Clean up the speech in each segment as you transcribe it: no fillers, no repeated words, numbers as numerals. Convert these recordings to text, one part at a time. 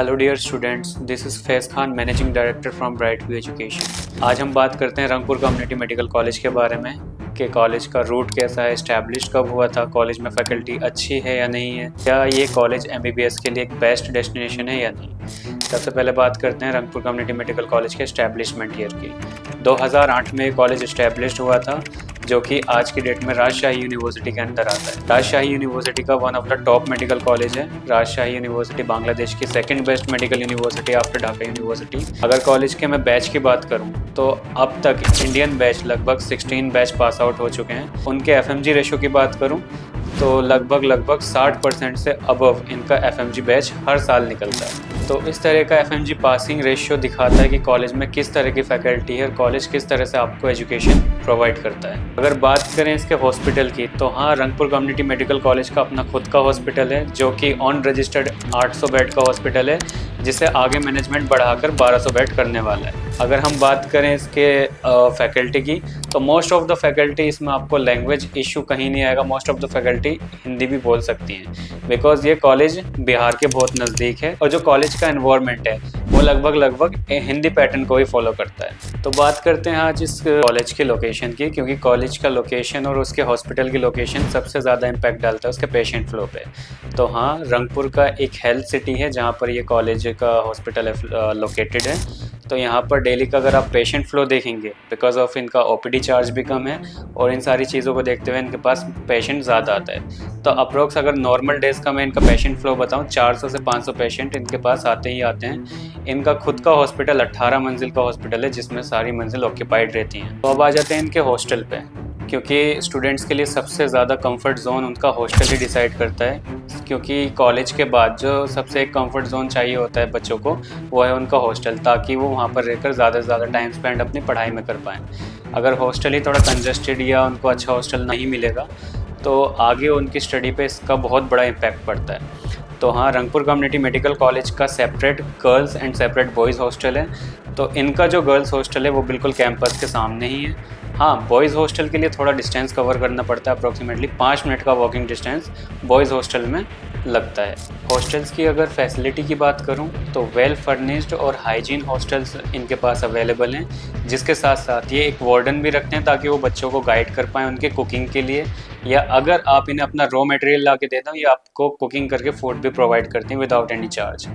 Hello dear students, this is Faiz Khan, managing director from Bright view Education. आज हम बात करते हैं रंगपुर कम्युनिटी मेडिकल कॉलेज के बारे में कि कॉलेज का रूट कैसा है, इस्टेब्लिश कब हुआ था, कॉलेज में फैकल्टी अच्छी है या नहीं है, क्या ये कॉलेज एमबीबीएस के लिए एक बेस्ट डेस्टिनेशन है या नहीं। सबसे पहले बात करते हैं रंगपुर कम्युनिटी मेडिकल कॉलेज के इस्टेब्लिशमेंट ईयर की। 2008 में ये कॉलेज इस्टेब्लिश हुआ था, जो कि आज की डेट में राजशाही यूनिवर्सिटी के अंदर आता है। राजशाही यूनिवर्सिटी का one of the top medical college है। राजशाही यूनिवर्सिटी बांग्लादेश की second best medical university after Dhaka university. अगर कॉलेज के मैं बैच की बात करूं तो अब तक इंडियन बैच लगभग 16 बैच पास आउट हो चुके हैं। उनके एफएमजी रेशो की बात करूं तो लगभग 60% से अबव इनका एफएमजी बैच हर साल निकलता है। तो इस तरह का एफएमजी पासिंग रेशियो दिखाता है कि कॉलेज में किस तरह की फैकल्टी है और कॉलेज किस तरह से आपको एजुकेशन प्रोवाइड करता है। अगर बात करें इसके हॉस्पिटल की तो हाँ, रंगपुर कम्युनिटी मेडिकल कॉलेज का अपना खुद का हॉस्पिटल है, जो कि ऑन रजिस्टर्ड 800 बेड का हॉस्पिटल है, जिसे आगे मैनेजमेंट बढ़ाकर 1200 बेड करने वाला है। अगर हम बात करें इसके फैकल्टी की तो मोस्ट ऑफ द फैकल्टी, इसमें आपको लैंग्वेज इशू कहीं नहीं आएगा। Most of the faculty Hindi भी बोल सकती हैं, बिकॉज ये कॉलेज बिहार के बहुत नज़दीक है और जो कॉलेज का एनवायरनमेंट है वो लगभग हिंदी पैटर्न को ही फॉलो करता है। तो बात करते हैं आज इस कॉलेज की लोकेशन की, क्योंकि कॉलेज का लोकेशन और उसके हॉस्पिटल की लोकेशन सबसे ज़्यादा इम्पैक्ट डालता है उसके पेशेंट फ्लो पे। तो हाँ, रंगपुर का एक हेल्थ सिटी है जहाँ पर ये कॉलेज का हॉस्पिटल लोकेटेड है। तो यहाँ पर डेली का अगर आप पेशेंट फ्लो देखेंगे, बिकॉज ऑफ इनका ओपीडी चार्ज भी कम है और इन सारी चीज़ों को देखते हुए इनके पास पेशेंट ज़्यादा आता है। तो अप्रोक्स अगर नॉर्मल डेज का मैं इनका पेशेंट फ्लो बताऊँ, 400 से 500 पेशेंट इनके पास आते ही आते हैं। इनका खुद का हॉस्पिटल 18 मंजिल का हॉस्पिटल है, जिसमें सारी मंजिल ऑक्यूपाइड रहती हैं। तो अब आ जाते हैं इनके हॉस्टल पे, क्योंकि स्टूडेंट्स के लिए सबसे ज़्यादा कंफर्ट जोन उनका हॉस्टल ही डिसाइड करता है। क्योंकि कॉलेज के बाद जो सबसे एक कंफर्ट जोन चाहिए होता है बच्चों को, वो है उनका हॉस्टल, ताकि वो वहाँ पर रहकर ज़्यादा से ज़्यादा टाइम स्पेंड अपनी पढ़ाई में कर पाएँ। अगर हॉस्टल ही थोड़ा कंजस्टेड या उनको अच्छा हॉस्टल नहीं मिलेगा तो आगे उनकी स्टडी पे इसका बहुत बड़ा इम्पैक्ट पड़ता है। तो हाँ, रंगपुर कम्युनिटी मेडिकल कॉलेज का separate girls and separate boys hostel है। तो इनका जो गर्ल्स हॉस्टल है वो बिल्कुल कैंपस के सामने ही है। हाँ, बॉयज़ हॉस्टल के लिए थोड़ा डिस्टेंस कवर करना पड़ता है, अप्रॉक्सीमेटली 5 मिनट का वॉकिंग डिस्टेंस बॉयज़ हॉस्टल में लगता है। हॉस्टल्स की अगर फैसिलिटी की बात करूं तो वेल फर्निश्ड और हाइजीन हॉस्टल्स इनके पास अवेलेबल हैं, जिसके साथ साथ ये एक वार्डन भी रखते हैं ताकि वो बच्चों को गाइड कर पाएँ उनके कुकिंग के लिए, या अगर आप इन्हें अपना रॉ मटेरियल ला के दे दो, ये आपको कुकिंग करके फूड भी प्रोवाइड करती हैं विदाउट एनी चार्ज।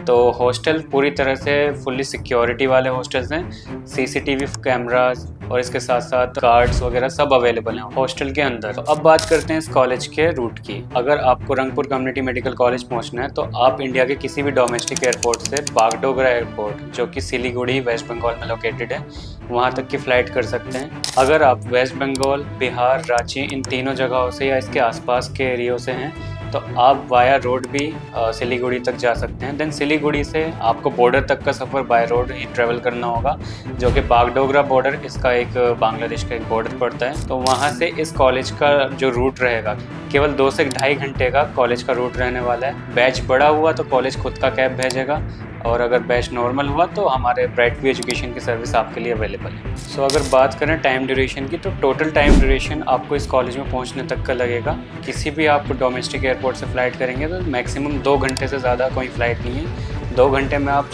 तो हॉस्टल पूरी तरह से फुल्ली सिक्योरिटी वाले हॉस्टल्स हैं, सीसीटीवी कैमराज और इसके साथ साथ कार्ड्स वगैरह सब अवेलेबल हैं हॉस्टल के अंदर। तो अब बात करते हैं इस कॉलेज के रूट की। अगर आपको रंगपुर कम्युनिटी मेडिकल कॉलेज पहुंचना है तो आप इंडिया के किसी भी डोमेस्टिक एयरपोर्ट से बागडोगरा एयरपोर्ट, जो कि सिलीगुड़ी वेस्ट बंगाल में लोकेटेड है, वहां तक की फ़्लाइट कर सकते हैं। अगर आप वेस्ट बंगाल, बिहार, रांची, इन तीनों जगहों से या इसके आसपास के एरियो से हैं तो आप वाया रोड भी सिलीगुड़ी तक जा सकते हैं। देन सिलीगुड़ी से आपको बॉर्डर तक का सफ़र बाय रोड ही ट्रेवल करना होगा, जो कि बागडोगरा बॉर्डर, इसका एक बांग्लादेश का एक बॉर्डर पड़ता है। तो वहाँ से इस कॉलेज का जो रूट रहेगा केवल 2 से ढाई घंटे का कॉलेज का रूट रहने वाला है। बैच बड़ा हुआ तो कॉलेज खुद का कैब भेजेगा, और अगर बैच नॉर्मल हुआ तो हमारे ब्राइट व्यू एजुकेशन की सर्विस आपके लिए अवेलेबल है। सो अगर बात करें टाइम ड्यूरेशन की तो टोटल टाइम ड्यूरेशन आपको इस कॉलेज में पहुंचने तक का लगेगा। किसी भी आप डोमेस्टिक एयरपोर्ट से फ़्लाइट करेंगे तो मैक्सिमम 2 घंटे से ज़्यादा कोई फ़्लाइट नहीं है। 2 घंटे में आप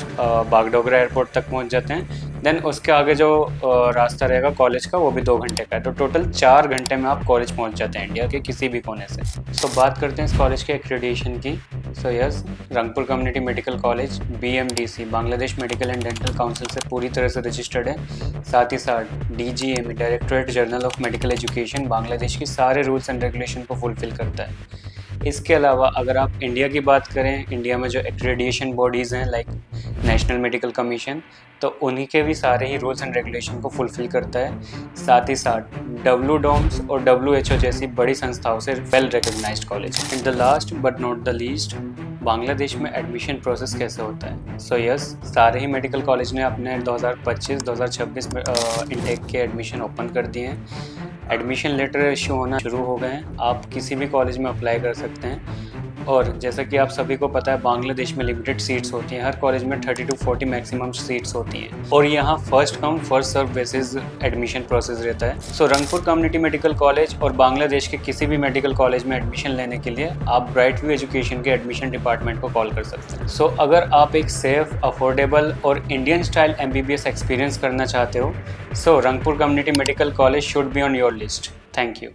बागडोगरा एयरपोर्ट तक पहुंच जाते हैं। देन उसके आगे जो रास्ता रहेगा कॉलेज का वो भी 2 घंटे का है। तो टोटल 4 घंटे में आप कॉलेज पहुंच जाते हैं इंडिया के किसी भी कोने से। सो बात करते हैं इस कॉलेज के एक्रेडिटेशन की। So yes, Rangpur community medical college BMDC Bangladesh medical and dental council से पूरी तरह से रजिस्टर्ड है। साथ ही साथ DGME directorate general of medical education Bangladesh की सारे रूल्स एंड रेगुलेशन को फुलफ़िल करता है। इसके अलावा अगर आप इंडिया की बात करें, इंडिया में जो एक्रेडिटेशन बॉडीज़ हैं लाइक नेशनल मेडिकल कमीशन, तो उन्हीं के भी सारे ही रूल्स एंड रेगुलेशन को फुलफ़िल करता है। साथ ही साथ WDOMS और WHO जैसी बड़ी संस्थाओं से well recognised college. In the last but not the least, Bangladesh में एडमिशन प्रोसेस कैसे होता है। सो यस, सारे ही मेडिकल कॉलेज ने अपने 2025-2026 में इनटेक के एडमिशन ओपन कर दिए हैं। एडमिशन लेटर इशू होना शुरू हो गए हैं। आप किसी भी कॉलेज में अप्लाई कर सकते हैं। और जैसा कि आप सभी को पता है, बांग्लादेश में लिमिटेड सीट्स होती हैं। हर कॉलेज में 30 to 40 मैक्सिमम सीट्स होती हैं और यहाँ first come first serve basis admission process रहता है। So Rangpur community medical college और बांग्लादेश के किसी भी मेडिकल कॉलेज में एडमिशन लेने के लिए आप ब्राइट व्यू एजुकेशन के एडमिशन डिपार्टमेंट को कॉल कर सकते हैं। सो अगर आप एक सेफ, अफोर्डेबल और इंडियन स्टाइल MBBS एक्सपीरियंस करना चाहते हो, so Rangpur community medical college should be on your list. Thank you.